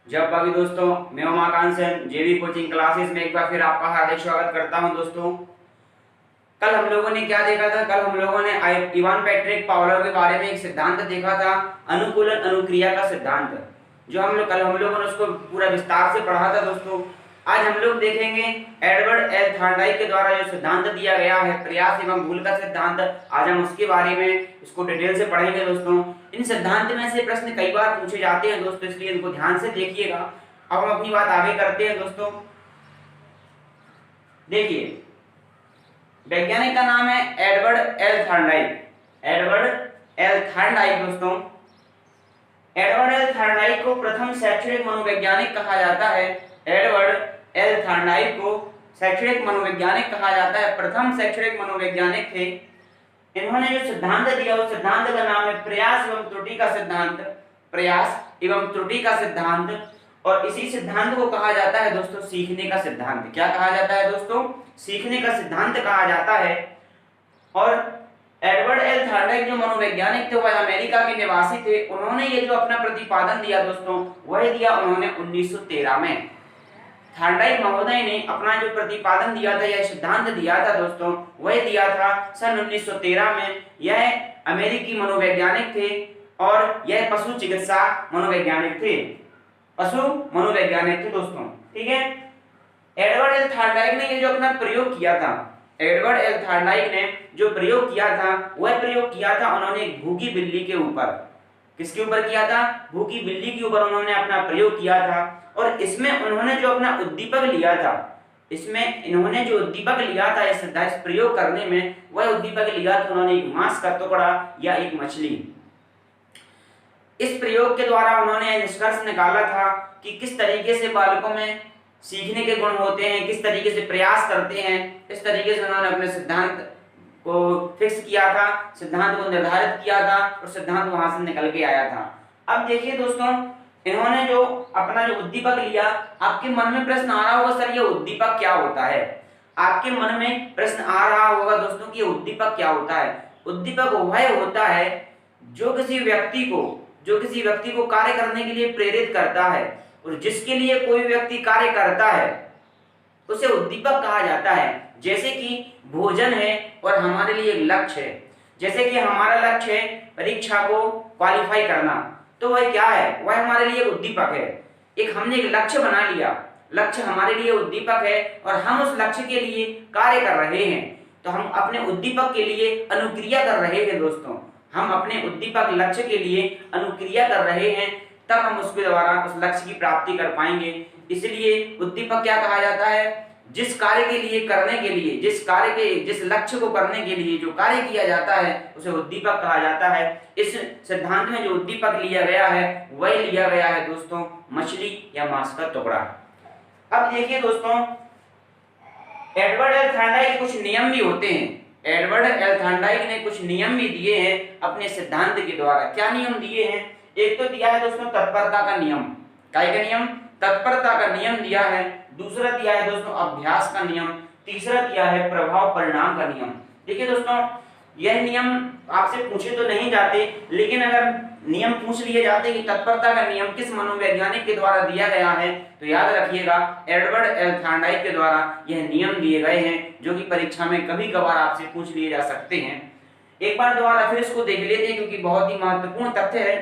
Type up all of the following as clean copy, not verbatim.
जब भाभी दोस्तों, मैं उमाकांत सेन जेवी कोचिंग क्लासेस में एक बार फिर आपका हार्दिक स्वागत करता हूं। दोस्तों, कल हम लोगों ने क्या देखा था? कल हम लोगों ने इवान पैट्रिक पावलोव के बारे में एक सिद्धांत देखा था, अनुकूलन अनुक्रिया का सिद्धांत। जो कल हम लोगों ने उसको पूरा विस्तार से पढ़ा था। दोस्तों, आज हम लोग देखेंगे एडवर्ड एल थॉर्नडाइक के द्वारा जो सिद्धांत दिया गया है, प्रयास एवं भूल का सिद्धांत। आज हम उसके बारे में इसको डिटेल से पढ़ेंगे। दोस्तों, इन सिद्धांत में से प्रश्न कई बार पूछे जाते हैं दोस्तों, इसलिए इनको ध्यान से देखिएगा। अब हम अपनी बात आगे करते हैं। दोस्तों, देखिए, वैज्ञानिक का नाम है Edward L Thorndike. Edward L Thorndike. दोस्तों, एडवर्ड एल थॉर्नडाइक को प्रथम शैक्षणिक मनोवैज्ञानिक कहा जाता है। एडवर्ड एल थॉर्नडाइक को शैक्षणिक मनोवैज्ञानिक कहा जाता है, प्रथम शैक्षणिक मनोवैज्ञानिक थे। इन्होंने जो सिद्धांत दिया उस सिद्धांत का नाम है प्रयास एवं त्रुटि का सिद्धांत। प्रयास एवं त्रुटि का सिद्धांत। और इसी सिद्धांत को कहा जाता है दोस्तों सीखने का सिद्धांत। क्या कहा जाता है दोस्तों? सीखने का सिद्धांत कहा जाता है। और एडवर्ड एल थॉर्नडाइक जो मनोवैज्ञानिक थे वह अमेरिका के निवासी थे। उन्होंने ये जो अपना प्रतिपादन दिया दोस्तों, वह दिया उन्होंने 1913 में। थॉर्नडाइक महोदय ने अपना जो प्रतिपादन दिया था, यह सिद्धांत दिया था दोस्तों, वह दिया था सन 1913 में। यह अमेरिकी मनोवैज्ञानिक थे और यह पशु चिकित्सा मनोवैज्ञानिक थे। पशु मनोवैज्ञानिक थे दोस्तों, ठीक है। एडवर्ड एल थॉर्नडाइक ने ये जो अपना प्रयोग किया था, एडवर्ड एल थॉर्नडाइक ने जो प्रयोग किया था, वह प्रयोग किया था उन्होंने एक भूखी बिल्ली के ऊपर। किसके ऊपर किया था? भूखी बिल्ली के ऊपर उन्होंने अपना प्रयोग किया था। और इसमें उन्होंने जो अपना उद्दीपक लिया था, इसमें इन्होंने जो उद्दीपक लिया था इस प्रयोग करने में, वह उद्दीपक लिया था उन्होंने एक मांस का टुकड़ा या एक मछली। इस प्रयोग के द्वारा उन्होंने निष्कर्ष निकाला था कि किस तरीके से बालकों में सीखने के गुण होते हैं, किस तरीके से प्रयास करते हैं। इस तरीके से उन्होंने अपने सिद्धांत को फिक्स किया था, सिद्धांत को निर्धारित किया था और सिद्धांत वहां से निकल के आया था। अब देखिए दोस्तों, इन्होंने जो अपना जो उद्दीपक लिया, आपके मन में प्रश्न आ रहा होगा, सर ये उद्दीपक क्या होता है? आपके मन में प्रश्न आ रहा होगा दोस्तों कि ये उद्दीपक क्या होता है। उद्दीपक वह होता है जो किसी व्यक्ति को कार्य करने के लिए प्रेरित करता है, और जिसके लिए कोई व्यक्ति कार्य करता है उसे उद्दीपक कहा जाता है। जैसे कि भोजन है और हमारे लिए एक लक्ष्य है। जैसे कि हमारा लक्ष्य है परीक्षा को क्वालिफाई करना, तो वह क्या है? वह हमारे लिए उद्दीपक है। एक हमने एक लक्ष्य बना लिया, लक्ष्य हमारे लिए उद्दीपक है और हम उस लक्ष्य के लिए कार्य कर रहे हैं, तो हम अपने उद्दीपक के लिए अनुक्रिया कर रहे हैं। दोस्तों, हम अपने उद्दीपक लक्ष्य के लिए अनुक्रिया कर रहे हैं, तब हम उसके द्वारा उस लक्ष्य की प्राप्ति कर पाएंगे। इसलिए उद्दीपक क्या कहा जाता है? जिस कार्य के लिए करने के लिए, जिस लक्ष्य को करने के लिए जो कार्य किया जाता है उसे उद्दीपक कहा जाता है। इस सिद्धांत में जो उद्दीपक लिया गया है वह लिया गया है दोस्तों मछली या मांस का टुकड़ा। अब देखिए दोस्तों, एडवर्ड एल थॉर्नडाइक के कुछ नियम भी होते हैं। एडवर्ड एल थॉर्नडाइक ने कुछ नियम भी दिए हैं अपने सिद्धांत के द्वारा। क्या नियम दिए हैं? एक तो दिया है दोस्तों तत्परता का नियम। काय का नियम? तत्परता का नियम दिया है। दूसरा दिया है दोस्तों अभ्यास का नियम। तीसरा दिया है प्रभाव परिणाम का नियम। देखिए दोस्तों, यह नियम आपसे पूछे तो नहीं जाते, लेकिन अगर नियम पूछ लिए जाते कि तत्परता का नियम किस मनोवैज्ञानिक के द्वारा दिया गया है, तो याद रखिएगा एडवर्ड एल थॉर्नडाइक के द्वारा यह नियम दिए गए हैं, जो कि परीक्षा में कभी कभार आपसे पूछ लिए जा सकते हैं। एक बार दोबारा फिर इसको देख लेते हैं, क्योंकि बहुत ही महत्वपूर्ण तथ्य है।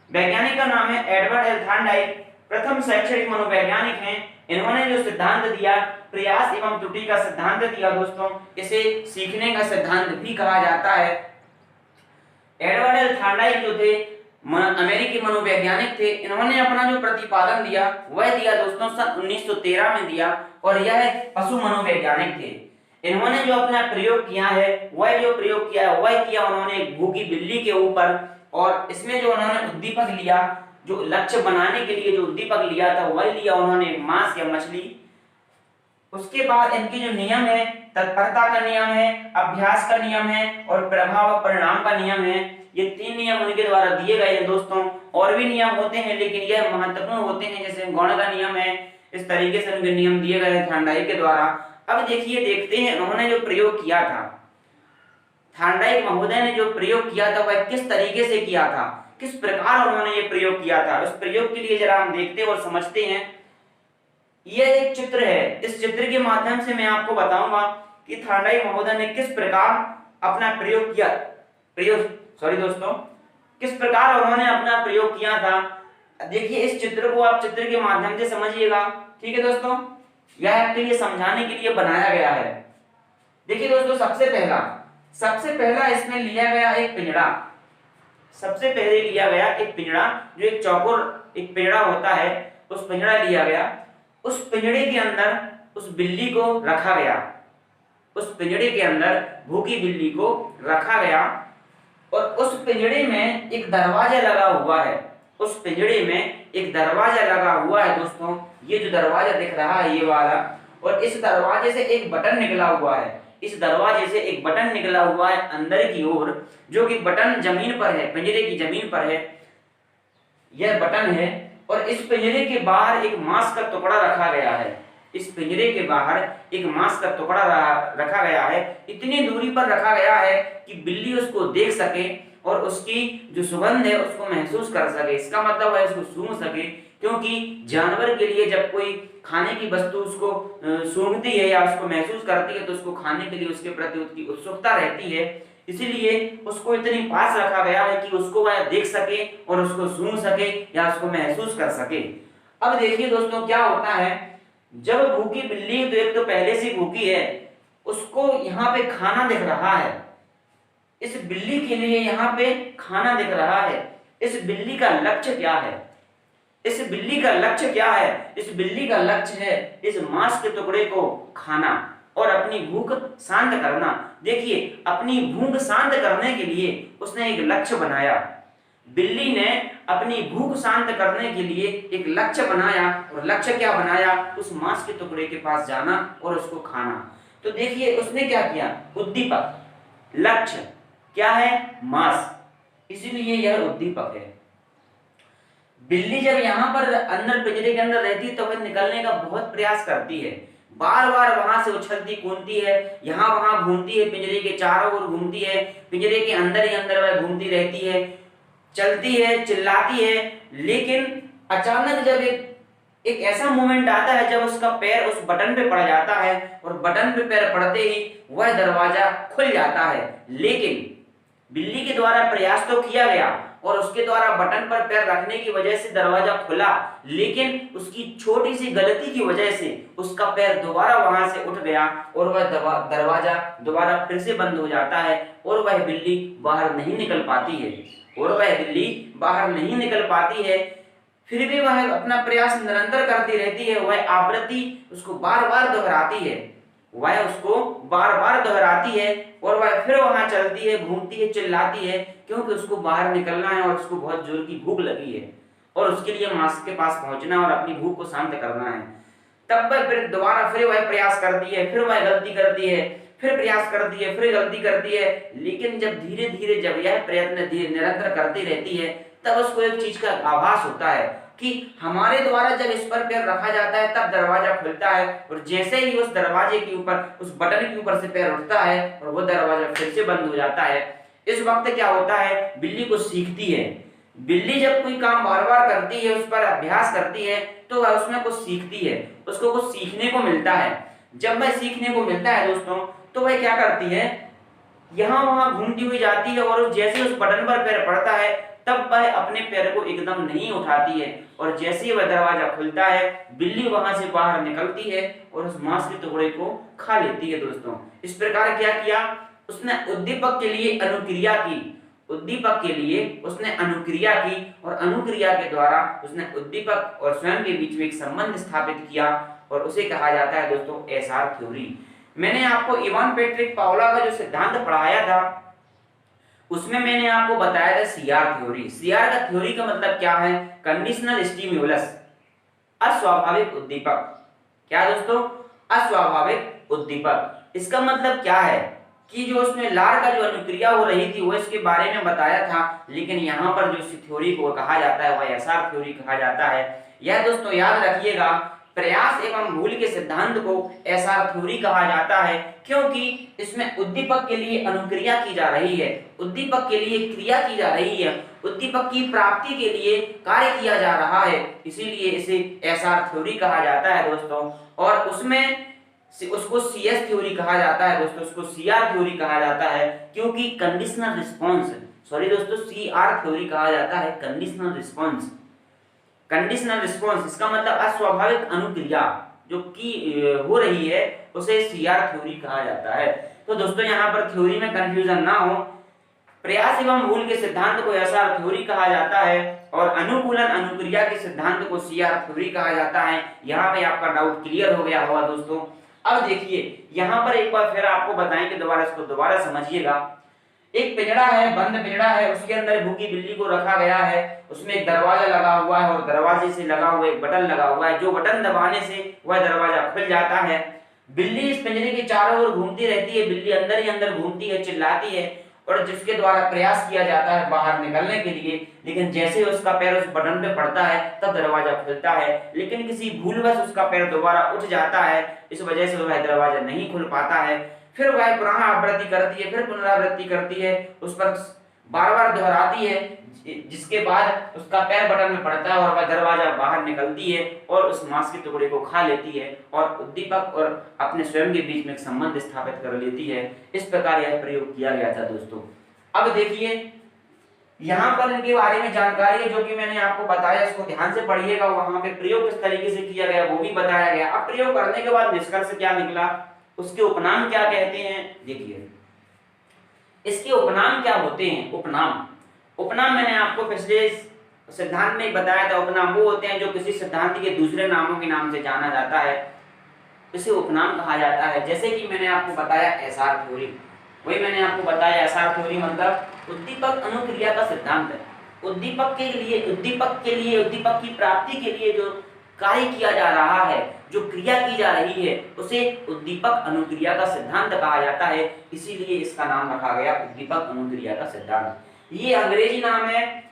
वैज्ञानिक का नाम है एडवर्ड एल थॉर्नडाइक, प्रथम शैक्षणिक मनोवैज्ञानिक हैं। इन्होंने जो सिद्धांत दिया, प्रयास एवं त्रुटि का सिद्धांत दिया दोस्तों, इसे सीखने का सिद्धांत भी कहा जाता है। एडवर्ड एल थॉर्नडाइक जो थे अमेरिकी मनोवैज्ञानिक थे। इन्होंने अपना जो प्रतिपादन दिया वह दिया दोस्तों सन 1913 में दिया, और यह पशु मनोवैज्ञानिक थे। इन्होंने जो अपना प्रयोग किया है, वह जो प्रयोग किया है वह किया उन्होंने एक भूखी बिल्ली के ऊपर, और इसमें जो उन्होंने उद्दीपक लिया, जो लक्ष्य बनाने के लिए जो उद्दीपक लिया था वह लिया उन्होंने मांस या मछली। उसके बाद इनके जो नियम है, तत्परता का नियम है, अभ्यास का नियम है और प्रभाव और परिणाम का नियम है। ये तीन नियम उनके द्वारा दिए गए हैं दोस्तों। और भी नियम होते हैं, लेकिन यह महत्वपूर्ण होते हैं, जैसे गौण का नियम है। इस तरीके से उनके नियम दिए गए हैं थॉर्नडाइक के द्वारा। अब देखते हैं उन्होंने जो प्रयोग किया था, थॉर्नडाइक महोदय ने जो प्रयोग किया था वह किस तरीके से किया था। किस प्रकार उन्होंने ये प्रयोग किया था, उस प्रयोग के लिए जरा हम देखते और समझते हैं। यह एक चित्र है, इस चित्र के माध्यम से मैं आपको बताऊंगा कि थांडाई महोदय ने किस प्रकार अपना प्रयोग किया, दोस्तों, किस प्रकार उन्होंने अपना प्रयोग किया था। देखिए इस चित्र को आप चित्र के माध्यम से समझिएगा, ठीक है दोस्तों, यह आपके लिए समझाने के लिए बनाया गया है। देखिए दोस्तों, सबसे पहला इसमें लिया गया एक पिंजड़ा, सबसे पहले लिया गया एक पिंजड़ा, जो एक चौकोर एक पिंजड़ा होता है, उस पिंजड़ा लिया गया। उस पिंजड़े के अंदर उस बिल्ली को रखा गया, उस पिंजड़े के अंदर भूखी बिल्ली को रखा गया, और उस पिंजड़े में एक दरवाजा लगा हुआ है, उस पिंजड़े में एक दरवाजा लगा हुआ है दोस्तों, ये जो दरवाजा दिख रहा है ये वाला, और इस दरवाजे से एक बटन निकला हुआ है, इस दरवाजे से एक बटन निकला हुआ है अंदर की ओर, जो कि बटन जमीन पर है, पिंजरे की जमीन पर है, यह बटन है। और इस पिंजरे के बाहर एक मांस का टुकड़ा रखा गया है, इस पिंजरे के बाहर एक मांस का टुकड़ा रखा गया है, इतनी दूरी पर रखा गया है कि बिल्ली उसको देख सके और उसकी जो सुगंध है उसको महसूस कर सके, इसका मतलब है उसको सूंघ सके, क्योंकि जानवर के लिए जब कोई खाने की वस्तु उसको सूंघती है या उसको महसूस करती है तो उसको खाने के लिए उसके प्रति उसकी उत्सुकता रहती है, इसीलिए उसको इतनी पास रखा गया है कि उसको वह देख सके और उसको सूंघ सके या उसको महसूस कर सके। अब देखिए दोस्तों क्या होता है, जब भूखी बिल्ली तो एक तो पहले से भूखी है, उसको यहाँ पे खाना दिख रहा है, इस बिल्ली के लिए यहाँ पे खाना दिख रहा है। इस बिल्ली का लक्ष्य क्या है, इस बिल्ली का लक्ष्य क्या है, इस बिल्ली का लक्ष्य है इस मांस के टुकड़े को खाना और अपनी भूख शांत करना। देखिए अपनी भूख शांत करने के लिए उसने एक लक्ष्य बनाया, बिल्ली ने अपनी भूख शांत करने के लिए एक लक्ष्य बनाया, और लक्ष्य क्या बनाया, उस मांस के टुकड़े के पास जाना और उसको खाना। तो देखिए उसने क्या किया, उद्दीपक, लक्ष्य क्या है, मांस, इसीलिए यह उद्दीपक है। बिल्ली जब यहाँ पर अंदर पिंजरे के अंदर रहती है तो वह निकलने का बहुत प्रयास करती है, बार बार वहां से उछलती कूदती है, यहाँ वहां घूमती है, पिंजरे के चारों ओर घूमती है, पिंजरे के अंदर ही अंदर वह घूमती रहती है, चलती है, चिल्लाती है। लेकिन अचानक जब एक ऐसा मोमेंट आता है जब उसका पैर उस बटन पे पड़ जाता है, और बटन पे पैर पड़ते ही वह दरवाजा खुल जाता है। लेकिन बिल्ली के द्वारा प्रयास तो किया गया और उसके द्वारा बटन पर पैर रखने की वजह से दरवाजा खुला, लेकिन उसकी छोटी सी गलती की वजह से उसका पैर दोबारा वहां से उठ गया और वह दरवाजा दोबारा फिर से बंद हो जाता है, और वह बिल्ली बाहर नहीं निकल पाती है, और वह बिल्ली बाहर नहीं निकल पाती है। फिर भी वह अपना प्रयास निरंतर करती रहती है, वह आवृत्ति उसको बार बार दोहराती है, वह उसको बार बार दोहराती है, और वह फिर वहां चलती है, घूमती है, चिल्लाती है, क्योंकि उसको बाहर निकलना है और उसको बहुत जोर की भूख लगी है, और उसके लिए मांस के पास पहुंचना और अपनी भूख को शांत करना है। तब वह फिर दोबारा फिर वह प्रयास करती है, फिर वह गलती करती है, फिर प्रयास करती है, फिर गलती करती है। लेकिन जब धीरे धीरे जब यह प्रयत्न निरंतर करती रहती है, तब उसको एक चीज का आभास होता है कि हमारे द्वारा जब इस पर पैर रखा जाता है तब दरवाजा खुलता है, और जैसे ही उस दरवाजे के ऊपर, उस बटन के ऊपर से पैर उठता है और वो दरवाजा फिर से बंद हो जाता है। इस वक्त क्या होता है, बिल्ली को सीखती है। बिल्ली जब कोई काम बार बार करती है, उस पर अभ्यास करती है, तो वह उसमें कुछ सीखती है, उसको कुछ सीखने को मिलता है। जब वह सीखने को मिलता है दोस्तों, तो वह क्या करती है, यहाँ वहां घूमती हुई जाती है, और जैसे उस बटन पर पैर पड़ता है तब वह अपने पैर को एकदम नहीं उठाती है, और जैसे ही वह दरवाजा खुलता है बिल्ली वहां से बाहर निकलती है और उस मांस के टुकड़े को खा लेती है। दोस्तों इस प्रकार क्या किया, उसने उद्दीपक के लिए अनुक्रिया की, उद्दीपक के लिए उसने अनुक्रिया की, और अनुक्रिया के द्वारा उसने उद्दीपक और स्वयं के बीच में एक संबंध स्थापित किया, और उसे कहा जाता है दोस्तों एसआर थ्योरी। मैंने आपको इवान पेट्रिक पावला का जो सिद्धांत पढ़ाया था उसमें मैंने आपको बताया था सीआर थ्योरी। सीआर का थ्योरी का मतलब क्या है, कंडीशनल स्टिम्युलस, अस्वाभाविक उद्दीपक। क्या दोस्तों, अस्वाभाविक उद्दीपक। इसका मतलब क्या है कि जो उसमें लार का जो अनुक्रिया हो रही थी वो इसके बारे में बताया था, लेकिन यहाँ पर जो थ्योरी को कहा जाता है वह एसआर थ्योरी कहा जाता है। यह दोस्तों याद रखिएगा, प्रयास एवं भूल के सिद्धांत को एसआर थ्योरी कहा जाता है, क्योंकि इसमें उद्दीपक के लिए अनुक्रिया की जा रही है, उद्दीपक के लिए क्रिया की जा रही है, उद्दीपक की प्राप्ति के लिए कार्य किया जा रहा है, इसीलिए इसे एसआर थ्योरी कहा जाता है दोस्तों। और उसमें उसको सीएस थ्योरी कहा जाता है दोस्तों, उसको सीआर थ्योरी कहा जाता है, क्योंकि कंडीशनल रिस्पांस, सॉरी दोस्तों, सीआर थ्योरी कहा जाता है कंडीशनल रिस्पांस। कंडीशनल रिस्पांस इसका मतलब अस्वाभाविक अनुक्रिया जो की हो रही है उसे सीआर थ्योरी कहा जाता है। तो दोस्तों यहाँ पर थ्योरी में कंफ्यूजन ना हो, प्रयास एवं भूल के सिद्धांत को एसआर थ्योरी कहा जाता है और अनुकूलन अनुक्रिया के सिद्धांत को सीआर थ्योरी कहा जाता है। यहाँ पे आपका डाउट क्लियर हो गया होगा दोस्तों। अब देखिए यहाँ पर एक बार फिर आपको बताएंगे, दोबारा इसको दोबारा समझिएगा। एक पिंजड़ा है, बंद पिंजड़ा है, उसके अंदर भूखी बिल्ली को रखा गया है, उसमें एक दरवाजा लगा हुआ है और दरवाजे से लगा हुआ एक बटन लगा हुआ है, जो बटन दबाने से वह दरवाजा खुल जाता है। बिल्ली इस पिंजरे के चारों ओर घूमती रहती है, बिल्ली अंदर ही अंदर घूमती है, चिल्लाती है और जिसके द्वारा प्रयास किया जाता है बाहर निकलने के लिए, लेकिन जैसे उसका पैर उस बटन पे पड़ता है तब दरवाजा खुलता है, लेकिन किसी भूलवश उसका पैर दोबारा उठ जाता है, इस वजह से वह दरवाजा नहीं खुल पाता है। फिर वह पुनः आवृत्ति करती है, फिर पुनरावृत्ति करती है, उस पर बार बार दोहराती है, जिसके बाद उसका पैर बटन में पड़ता है और वह दरवाजा बाहर निकलती है और उस मांस के टुकड़े को खा लेती है और उद्दीपक और अपने स्वयं के बीच में एक संबंध स्थापित कर लेती है। इस प्रकार यह प्रयोग किया गया था दोस्तों। अब देखिए यहाँ पर इनके बारे में जानकारी है जो कि मैंने आपको बताया, इसको ध्यान से पढ़िएगा, वहां पे प्रयोग किस तरीके से किया गया वो भी बताया गया। अब प्रयोग करने के बाद निष्कर्ष क्या निकला, उसके उपनाम क्या कहते हैं, देखिए इसके उपनाम क्या होते हैं। उपनाम मैंने आपको पिछले सिद्धांत में बताया था, उपनाम वो होते हैं जो किसी सिद्धांत के दूसरे नामों के नाम से जाना जाता है, इसे उपनाम कहा जाता है। जैसे कि मैंने आपको बताया एसआर थ्योरी, वही मैंने आपको बताया एसआर थ्योरी मतलब उद्दीपक अनुक्रिया का सिद्धांत है। उद्दीपक के लिए उद्दीपक की प्राप्ति के लिए जो कार्य किया जा रहा है, जो क्रिया की जा रही है, उसे उद्दीपक अनुक्रिया का सिद्धांत कहा जाता है, इसीलिए इसका नाम रखा गया उद्दीपक अनुक्रिया का सिद्धांत। ये अंग्रेजी नाम है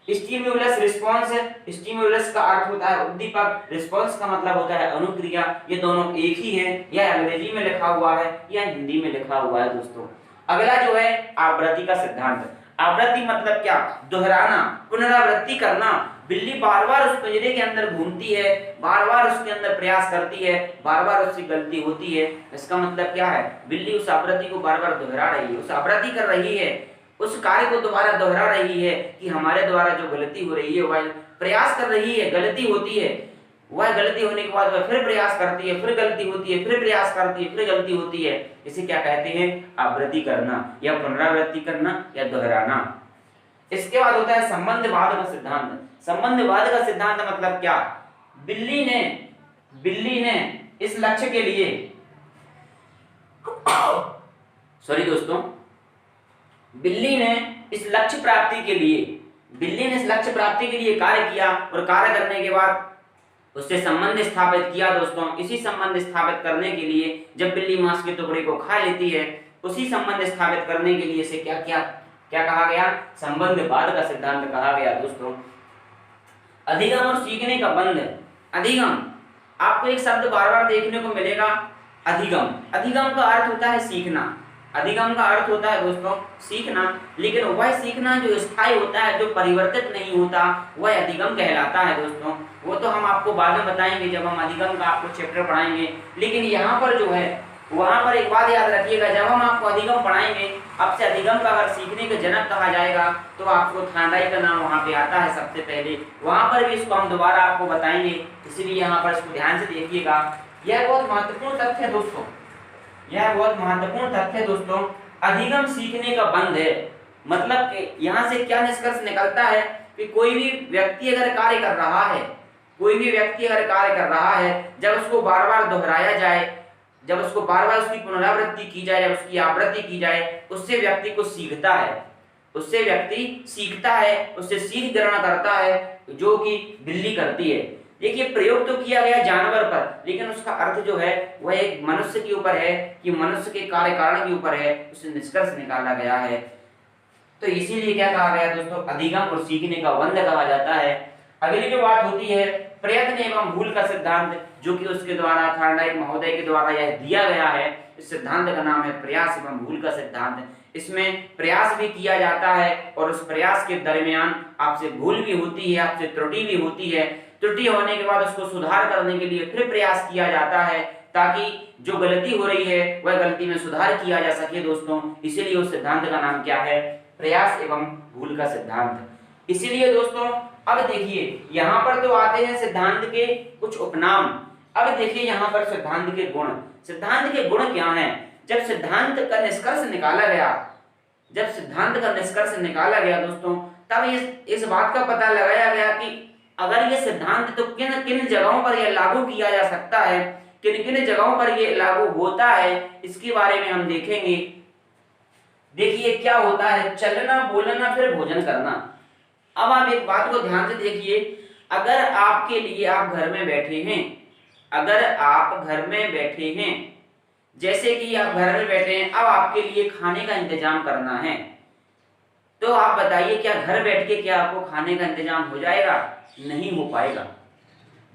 स्टिमुलस रिस्पांस। स्टिमुलस का अर्थ होता है उद्दीपक, रिस्पांस का मतलब होता है अनुक्रिया, ये दोनों एक ही है। यह अंग्रेजी में लिखा हुआ है या हिंदी में लिखा हुआ है दोस्तों। अगला जो है आवृत्ति का सिद्धांत। आवृत्ति मतलब क्या, दोहराना, पुनरावृत्ति करना। बिल्ली बार बार उस पिंजरे के अंदर घूमती है, बार बार उसके अंदर प्रयास करती है, बार बार उससे गलती होती है, इसका मतलब क्या है, बिल्ली उस आवृत्ति को बार बार दोहरा रही है, उस आवृत्ति कर रही है, उस कार्य को दोबारा दोहरा रही है कि हमारे द्वारा जो गलती हो रही है, वह प्रयास कर रही है, गलती होती है, वह गलती होने के बाद वह फिर प्रयास करती है, फिर गलती होती है, फिर प्रयास करती है, फिर गलती होती है, इसे क्या कहते हैं, आवृत्ति करना या पुनरावृत्ति करना या दोहराना। इसके बाद होता है संबंधवाद का सिद्धांत। संबंधवाद का सिद्धांत मतलब क्या, बिल्ली ने इस लक्ष्य के लिए सॉरी दोस्तों, बिल्ली ने इस लक्ष्य प्राप्ति के लिए कार्य किया और कार्य करने के बाद उससे संबंध स्थापित किया दोस्तों। इसी संबंध स्थापित करने के लिए जब बिल्ली मांस के टुकड़े को खा लेती है, उसी संबंध स्थापित करने के लिए इसे क्या कहा गया, संबंधवाद का सिद्धांत कहा गया दोस्तों। अधिगम और सीखने का बंध। अधिगम, आपको एक शब्द बार बार देखने को मिलेगा, अधिगम। अधिगम का अर्थ होता है सीखना, अधिगम का अर्थ होता है दोस्तों सीखना, लेकिन वह सीखना जो स्थायी होता है, जो परिवर्तित नहीं होता, वह अधिगम कहलाता है दोस्तों। वो तो हम आपको बाद में बताएंगे जब हम अधिगम का आपको चैप्टर पढ़ाएंगे, लेकिन यहाँ पर जो है वहां पर एक बात याद रखिएगा, जब हम आपको अधिगम पढ़ाएंगे, अब से अधिगम का अगर सीखने के जनक कहा जाएगा तो आपको थानराई का नाम वहां पे आता है सबसे पहले, वहां पर भी इसको हम दोबारा आपको बताएंगे, इसलिए यहाँ पर इसको ध्यान से देखिएगा। यह बहुत महत्वपूर्ण तथ्य है दोस्तों, यह बहुत महत्वपूर्ण तथ्य है दोस्तों। अधिगम सीखने का बंध है, मतलब यहाँ से क्या निष्कर्ष निकलता है कि कोई भी व्यक्ति अगर कार्य कर रहा है, जब उसको बार बार दोहराया जाए, जब उसको बार बार उसकी पुनरावृत्ति की जाए, जब उसकी आवृत्ति की जाए, उससे व्यक्ति को सीखता है, उससे सीख ग्रहण करता है, जो कि बिल्ली करती है। देखिए प्रयोग तो किया गया जानवर पर, लेकिन उसका अर्थ जो है वह एक मनुष्य के ऊपर है कि मनुष्य के कार्य कारण के ऊपर है, उससे निष्कर्ष निकाला गया है। तो इसीलिए क्या कहा गया दोस्तों, अधिगम और सीखने का बंध कहा जाता है। अगली जो बात होती है प्रयत्न एवं भूल का सिद्धांत, जो कि उसके द्वारा थॉर्नडाइक महोदय के द्वारा यह दिया गया है। इस सिद्धांत का नाम है प्रयास एवं भूल का सिद्धांत। इसमें प्रयास भी किया जाता है और उस प्रयास के दरमियान आपसे भूल भी होती है, आपसे त्रुटि भी होती है। त्रुटि होने के बाद उसको सुधार करने के लिए फिर प्रयास किया जाता है, ताकि जो गलती हो रही है वह गलती में सुधार किया जा सके दोस्तों। इसीलिए उस सिद्धांत का नाम क्या है? प्रयास एवं भूल का सिद्धांत। इसीलिए दोस्तों अब देखिए यहाँ पर तो आते हैं सिद्धांत के कुछ उपनाम। अब देखिए यहाँ पर सिद्धांत के गुण। सिद्धांत के गुण क्या हैं? जब सिद्धांत का निष्कर्ष निकाला गया दोस्तों, तब इस बात का पता लगाया गया कि अगर ये सिद्धांत तो किन किन जगहों पर यह लागू किया जा सकता है, किन किन जगहों पर यह लागू होता है, इसके बारे में हम देखेंगे। देखिए क्या होता है, चलना, बोलना, फिर भोजन करना। अब आप एक बात को ध्यान से देखिए, अगर आपके लिए आप घर में बैठे हैं, अगर आप घर में बैठे हैं, जैसे कि आप घर में बैठे हैं, अब आपके लिए खाने का इंतजाम करना है, तो आप बताइए क्या घर बैठ के क्या आपको खाने का इंतजाम हो जाएगा? नहीं हो पाएगा।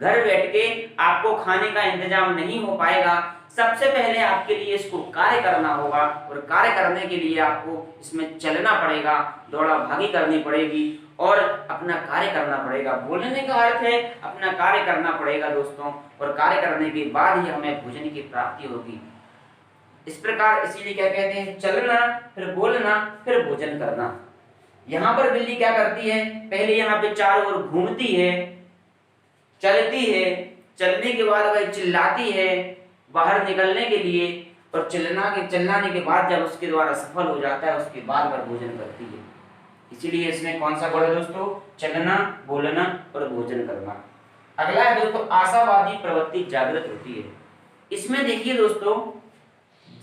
घर बैठ के आपको खाने का इंतजाम नहीं हो पाएगा। सबसे पहले आपके लिए इसको कार्य करना होगा, और कार्य करने के लिए आपको इसमें चलना पड़ेगा, दौड़ा भागी करनी पड़ेगी और अपना कार्य करना पड़ेगा। बोलने का अर्थ है अपना कार्य करना पड़ेगा दोस्तों, और कार्य करने के बाद ही हमें भोजन की प्राप्ति होगी। इस प्रकार इसीलिए क्या कहते हैं, चलना, फिर बोलना, फिर भोजन करना। यहाँ पर बिल्ली क्या करती है, पहले यहाँ पे चारों ओर घूमती है, चलती है, चलने के बाद वह चिल्लाती है बाहर निकलने के लिए, और चिल्लाने के बाद जब उसके द्वारा सफल हो जाता है, उसके बाद वह भोजन करती है। इसीलिए इसमें कौन सा गुण है दोस्तों? चलना, बोलना और भोजन करना। अगला है दोस्तों, आशावादी प्रवृत्ति जागृत होती है। इसमें देखिए दोस्तों,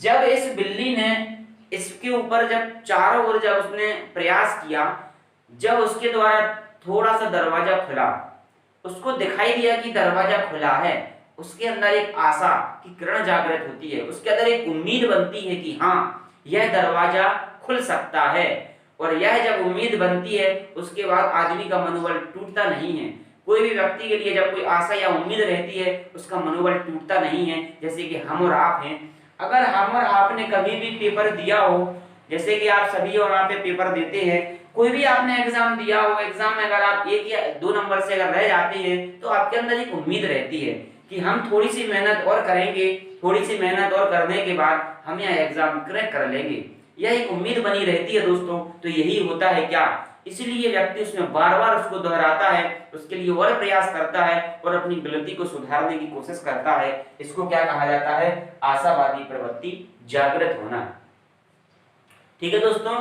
जब इस बिल्ली ने इसके ऊपर जब चारों ओर जब उसने प्रयास किया, जब उसके द्वारा थोड़ा सा दरवाजा खुला, उसको दिखाई दिया कि दरवाजा खुला है, उसके अंदर एक आशा की किरण जागृत होती है, उसके अंदर एक उम्मीद बनती है कि हाँ यह दरवाजा खुल सकता है। और यह जब उम्मीद बनती है, उसके बाद आदमी का मनोबल टूटता नहीं है। कोई भी व्यक्ति के लिए जब कोई आशा या उम्मीद रहती है, उसका मनोबल टूटता नहीं है। जैसे कि हम और आप हैं, अगर हम और आपने कभी भी पेपर दिया हो, जैसे कि आप सभी और आप पेपर देते हैं, कोई भी आपने एग्जाम दिया हो, एग्जाम में अगर आप 1 या 2 नंबर से अगर रह जाते हैं, तो आपके अंदर एक उम्मीद रहती है कि हम थोड़ी सी मेहनत और करेंगे, थोड़ी सी मेहनत और करने के बाद हम यह एग्जाम क्रैक कर लेंगे। यह एक उम्मीद बनी रहती है दोस्तों। तो यही होता है क्या, इसलिए व्यक्ति उसमें बार बार उसको दोहराता है, उसके लिए और प्रयास करता है और अपनी गलती को सुधारने की कोशिश करता है। इसको क्या कहा जाता है? आशावादी प्रवृत्ति जागृत होना। ठीक है दोस्तों।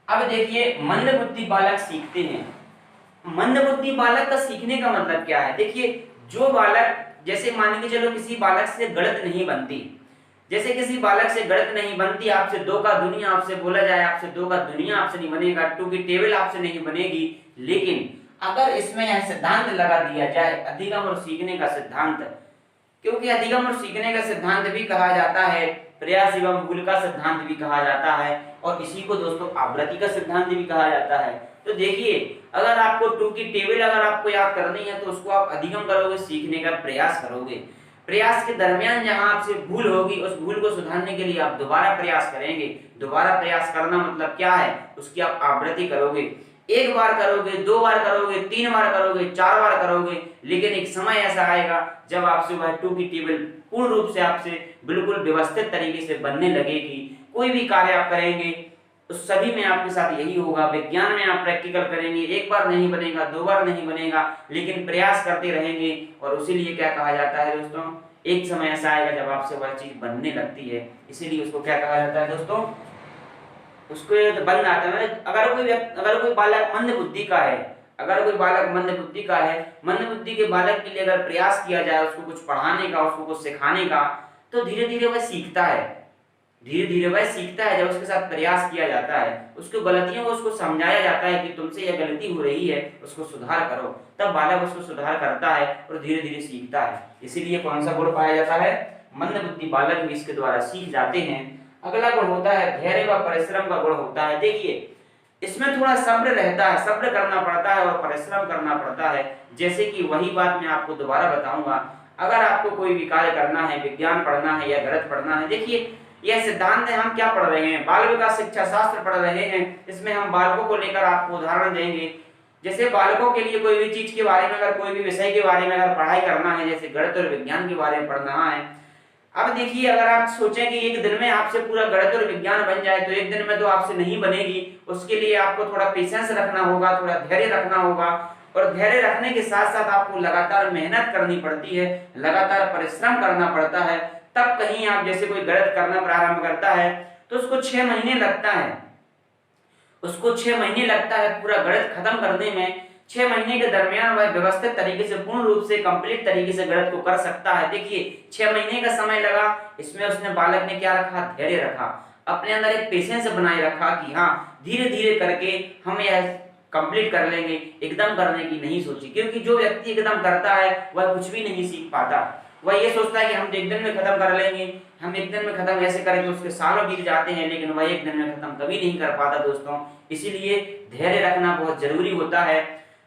अब देखिए, मंद बुद्धि बालक सीखते हैं। मंद बुद्धि बालक का सीखने का मतलब क्या है? देखिए, जो बालक, जैसे मान के चलो किसी बालक से गणित नहीं बनती, जैसे किसी बालक से गणित नहीं बनती, आपसे 2 का दुनिया आपसे बोला जाए, आपसे 2 का दुनिया आपसे नहीं बनेगा, 2 की टेबल आपसे नहीं बनेगी। लेकिन अगर इसमें यह सिद्धांत लगा दिया जाए, अधिगम और सीखने का सिद्धांत, क्योंकि अधिगम और सीखने का सिद्धांत भी कहा जाता है, प्रयास एवं भूल का सिद्धांत भी कहा जाता है, और इसी को दोस्तों आवृत्ति का सिद्धांत भी कहा जाता है। तो देखिए, अगर आपको 2 की टेबल अगर आपको याद करनी है, तो उसको आप अधिगम करोगे, सीखने का प्रयास करोगे। प्रयास के दरमियान जहां आपसे भूल होगी, उस भूल को सुधारने के लिए आप दोबारा प्रयास करेंगे। दोबारा प्रयास करना मतलब क्या है? उसकी आप आवृत्ति करोगे। 1 बार करोगे, 2 बार करोगे, 3 बार करोगे, 4 बार करोगे, लेकिन एक समय ऐसा आएगा जब आपसे वह 2 की टेबल पूर्ण रूप से आपसे बिल्कुल व्यवस्थित तरीके से बनने लगेगी। कोई भी कार्य आप करेंगे उस सभी में आपके साथ यही होगा। विज्ञान में आप प्रैक्टिकल करेंगे, 1 बार नहीं बनेगा, 2 बार नहीं बनेगा, लेकिन प्रयास करते रहेंगे। और उसीलिए क्या कहा जाता है दोस्तों, एक समय ऐसा आएगा जब आपसे वह चीज बनने लगती है। इसीलिए उसको क्या कहा जाता है दोस्तों, उसको बन आता है। अगर कोई बालक मंद बुद्धि का है, अगर कोई बालक मंद बुद्धि का है, मंद बुद्धि के बालक के लिए अगर प्रयास किया जाए, उसको कुछ पढ़ाने का, उसको कुछ सिखाने का, तो धीरे धीरे वह सीखता है। धीरे धीरे वह सीखता है जब उसके साथ प्रयास किया जाता है, उसको गलतियों को उसको समझाया जाता है कि तुमसे यह गलती हो रही है, उसको सुधार करो, तब बालक उसको सुधार करता है और धीरे धीरे सीखता है। इसीलिए कौन सा गुण पाया जाता है? मंद बुद्धि बालक भी इसके द्वारा सीख जाते हैं। अगला गुण होता है धैर्य व परिश्रम का गुण होता है। देखिए, इसमें थोड़ा सब्र रहता है, सब्र करना पड़ता है और परिश्रम करना पड़ता है। जैसे कि वही बात मैं आपको दोबारा बताऊंगा, अगर आपको कोई भी कार्य करना है, विज्ञान पढ़ना है या गणित पढ़ना है, देखिए यह सिद्धांत है, हम क्या पढ़ रहे हैं, बाल विकास शिक्षा शास्त्र पढ़ रहे हैं। इसमें हम बालकों को लेकर आपको उदाहरण देंगे। जैसे बालकों के लिए कोई भी चीज के बारे में, अगर कोई भी विषय के बारे में अगर पढ़ाई करना है, जैसे गणित और विज्ञान के बारे में पढ़ना है, अब देखिए अगर आप सोचें कि एक दिन में आपसे पूरा गणित और विज्ञान बन जाए, तो एक दिन में तो आपसे नहीं बनेगी। उसके लिए आपको थोड़ा पेशेंस रखना होगा, थोड़ा धैर्य रखना होगा, और धैर्य रखने के साथ साथ आपको लगातार मेहनत करनी पड़ती है, लगातार परिश्रम करना पड़ता है। तब कहीं आप, जैसे कोई गणित करना प्रारंभ करता है तो उसको 6 महीने लगता है, उसको 6 महीने लगता है पूरा गणित खत्म करने में। 6 महीने के दरमियान वह व्यवस्थित तरीके से, पूर्ण रूप से, कंप्लीट तरीके से गणित को कर सकता है। देखिए 6 महीने का समय लगा, इसमें उसने, बालक ने क्या रखा, धैर्य रखा, अपने अंदर एक पेशेंस बनाए रखा कि हाँ धीरे धीरे करके हम यह कंप्लीट कर लेंगे, एकदम करने की नहीं सोची। क्योंकि जो व्यक्ति एकदम करता है वह कुछ भी नहीं सीख पाता। वह ये सोचता है कि हम एक दिन में खत्म कर लेंगे, हम एक दिन में खत्म ऐसे करेंगे, उसके सालों बीत जाते हैं, लेकिन वह एक दिन में खत्म कभी नहीं कर पाता दोस्तों। इसीलिए धैर्य रखना बहुत जरूरी होता है।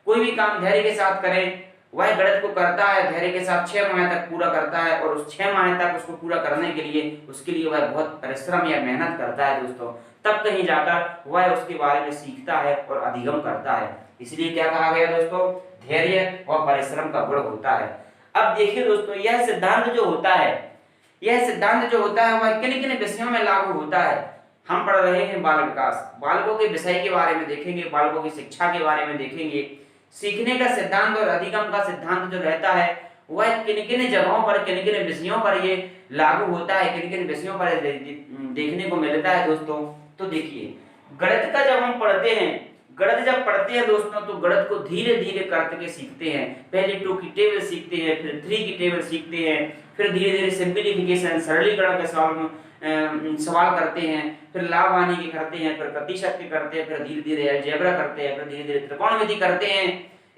कोई भी काम धैर्य के साथ करें, वह गणित को करता है धैर्य के साथ, 6 माह तक पूरा करता है, और उस 6 माह तक उसको पूरा करने के लिए, उसके लिए वह बहुत परिश्रम या मेहनत करता है दोस्तों। तब कहीं जाकर वह उसके बारे में सीखता है और अधिगम करता है। इसलिए क्या कहा गया दोस्तों, धैर्य और परिश्रम का गुण होता है। अब देखिए दोस्तों, यह सिद्धांत जो होता है, यह सिद्धांत जो होता है वह किन किन विषयों में लागू होता है। हम पढ़ रहे हैं बाल विकास, बालकों के विषय के बारे में देखेंगे, बालकों की शिक्षा के बारे में देखेंगे। सीखने का सिद्धांत और अधिगम का सिद्धांत जो रहता है वह किन किन जगहों पर, किन किन विषयों पर ये लागू होता है, किन किन विषयों पर देखने को मिलता है दोस्तों। तो देखिए गणित का जब हम पढ़ते हैं, गणित जब पढ़ते हैं दोस्तों, तो गणित को धीरे धीरे करके सीखते हैं। पहले 2 की टेबल सीखते हैं, फिर 3 की टेबल सीखते हैं, फिर धीरे धीरे सिंप्लीफिकेशन, सरलीकरण के सवाल करते हैं, फिर लाभ हानि के करते हैं, फिर प्रतिशत के करते हैं, फिर धीरे धीरे अलजेब्रा करते हैं, फिर धीरे धीरे त्रिकोणमिति करते हैं।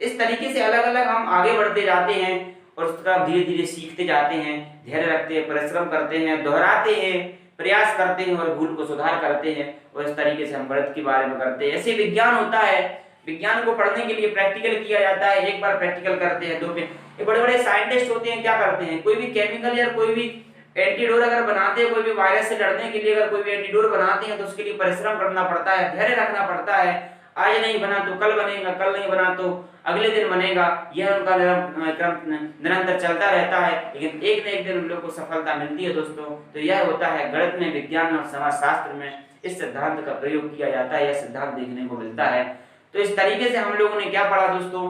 इस तरीके से अलग अलग हम आगे बढ़ते जाते हैं और उसका धीरे धीरे सीखते जाते हैं, धैर्य रखते हैं, परिश्रम करते हैं, दोहराते हैं, प्रयास करते हैं और भूल को सुधार करते हैं, और इस तरीके से हम गणित के बारे में करते हैं। ऐसे विज्ञान होता है, विज्ञान को पढ़ने के लिए प्रैक्टिकल किया जाता है। एक बार प्रैक्टिकल करते हैं, 2 पे। ये बड़े बड़े साइंटिस्ट होते हैं, क्या करते हैं, कोई भी केमिकल या कोई भी एंटीडोट अगर बनाते हैं, कोई भी वायरस से लड़ने के लिए अगर कोई भी एंटीडोट बनाते हैं, तो उसके लिए परिश्रम करना पड़ता है, धैर्य रखना पड़ता है। आज नहीं बना तो कल बनेगा, कल नहीं बना तो अगले दिन बनेगा, यह उनका निरंतर चलता रहता है, लेकिन एक न एक दिन उन लोग को सफलता मिलती है दोस्तों। तो यह होता है गणित में, विज्ञान और समाजशास्त्र में इस सिद्धांत का प्रयोग किया जाता है, यह सिद्धांत देखने को मिलता है। तो इस तरीके से हम लोगों ने क्या पढ़ा दोस्तों,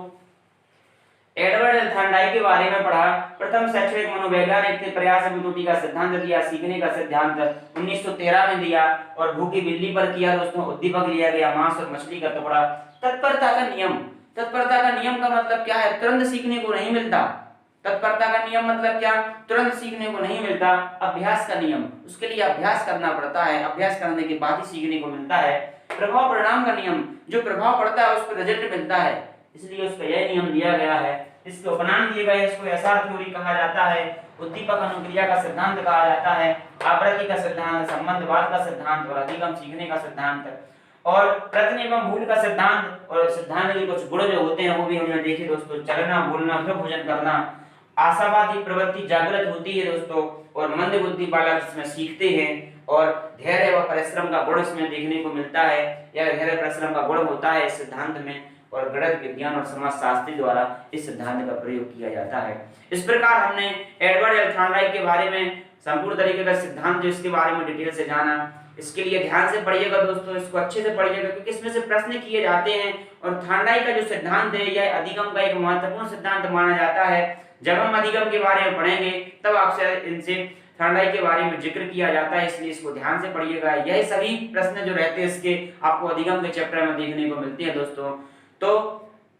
एडवर्ड थॉर्नडाइक के बारे में पढ़ा। प्रथम शैक्षणिक मनोवैज्ञानिक थे, प्रयास विकृति का सिद्धांत दिया, सीखने का सिद्धांत 1913 में दिया, और भूखी बिल्ली पर किया दोस्तों। उद्दीपक लिया गया, मांस और मछली का टुकड़ा। तत्परता का नियम, तत्परता का नियम का मतलब क्या है, तुरंत सीखने को नहीं मिलता। तत्परता का नियम मतलब क्या, तुरंत सीखने को नहीं मिलता। अभ्यास का नियम, उसके लिए अभ्यास करना पड़ता है, अभ्यास करने के बाद ही सीखने को मिलता है। प्रभाव परिणाम का नियम, जो प्रभाव पड़ता है उस पर रिजल्ट मिलता है, इसलिए उसका यह नियम दिया गया है। इसके उपनाम दिए गए, इसको एसआर थ्योरी कहा जाता है, उद्दीपक अनुक्रिया का सिद्धांत कहा जाता है, आवृत्ति का सिद्धांत, संबंधवाद का सिद्धांत और अधिगम सीखने का सिद्धांत, और प्रश्न एवं भूल का सिद्धांत। और सिद्धांत के कुछ गुण जो होते हैं वो भी हमने देखे दोस्तों, चलना, बोलना, फिर भोजन करना, आशावादी प्रवृत्ति जागृत होती है दोस्तों, और मंद बुद्धि बालक इसमें सीखते हैं, और धैर्य व परिश्रम का गुण इसमें देखने को मिलता है। यह धैर्य परिश्रम का गुण होता है इस सिद्धांत में, और गणित, विज्ञान और समाजशास्त्री द्वारा इस सिद्धांत का प्रयोग किया जाता है। इस प्रकार हमने एडवर्ड थॉर्नडाइक के बारे में संपूर्ण तरीके का सिद्धांत, जो इसके बारे में डिटेल से जाना। इसके लिए ध्यान से पढ़िएगा दोस्तों, इसको अच्छे से पढ़िएगा, क्योंकि इसमें से प्रश्न किए जाते हैं। और थॉर्नडाइक का जो सिद्धांत है, यह अधिगम का एक महत्वपूर्ण सिद्धांत माना जाता है। जब हम अधिगम के बारे में पढ़ेंगे तब आपसे इनसे थॉर्नडाइक के बारे में जिक्र किया जाता है, इसलिए इसको ध्यान से पढ़िएगा। यही सभी प्रश्न जो रहते हैं इसके आपको अधिगम के चैप्टर में देखने को मिलते हैं दोस्तों। तो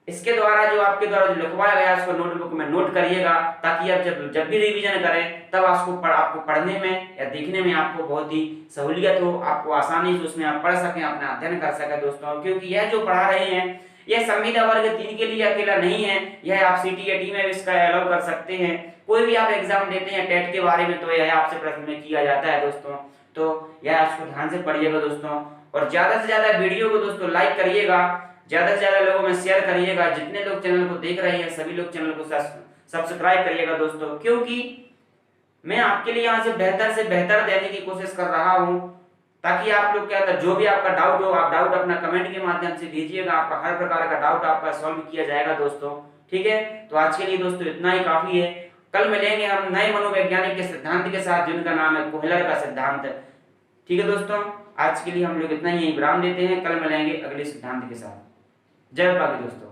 इसके द्वारा जो आपके द्वारा जो लिखवाया गया उसको नोटबुक में नोट करिएगा, ताकि आप जब भी रिवीजन करें तब आपको पढ़ने में या देखने में आपको बहुत ही सहूलियत हो, आपको आसानी से उसमें आप पढ़ सकें, अपना अध्ययन कर सकें दोस्तों। क्योंकि यह जो पढ़ा रहे हैं यह संविदा वर्ग 3 के लिए अकेला नहीं है, यह आप सीटीएटी में भी इसका अलाउ कर सकते हैं। कोई भी आप एग्जाम देते हैं टेट के बारे में, तो यह आपसे प्रश्न में किया जाता है दोस्तों। तो यह आपको ध्यान से पढ़िएगा दोस्तों। और ज्यादा से ज्यादा वीडियो को दोस्तों लाइक करिएगा, ज्यादा से ज्यादा लोगों में शेयर करिएगा। जितने लोग चैनल को देख रहे हैं सभी लोग चैनल को सब्सक्राइब करिएगा दोस्तों, क्योंकि मैं आपके लिए यहाँ से बेहतर देने की कोशिश कर रहा हूँ, ताकि आप लोग क्या जो भी आपका डाउट हो आप डाउट अपना कमेंट के माध्यम से दीजिएगा। आपका हर प्रकार का डाउट आपका सॉल्व किया जाएगा दोस्तों। ठीक है, तो आज के लिए दोस्तों इतना ही काफी है। कल मिलेंगे हम नए मनोवैज्ञानिक के सिद्धांत के साथ, जिनका नाम है कोहलर का सिद्धांत। ठीक है दोस्तों, आज के लिए हम लोग इतना ही विराम देते हैं। कल मिलेंगे अगले सिद्धांत के साथ। जय बाकी दोस्तों।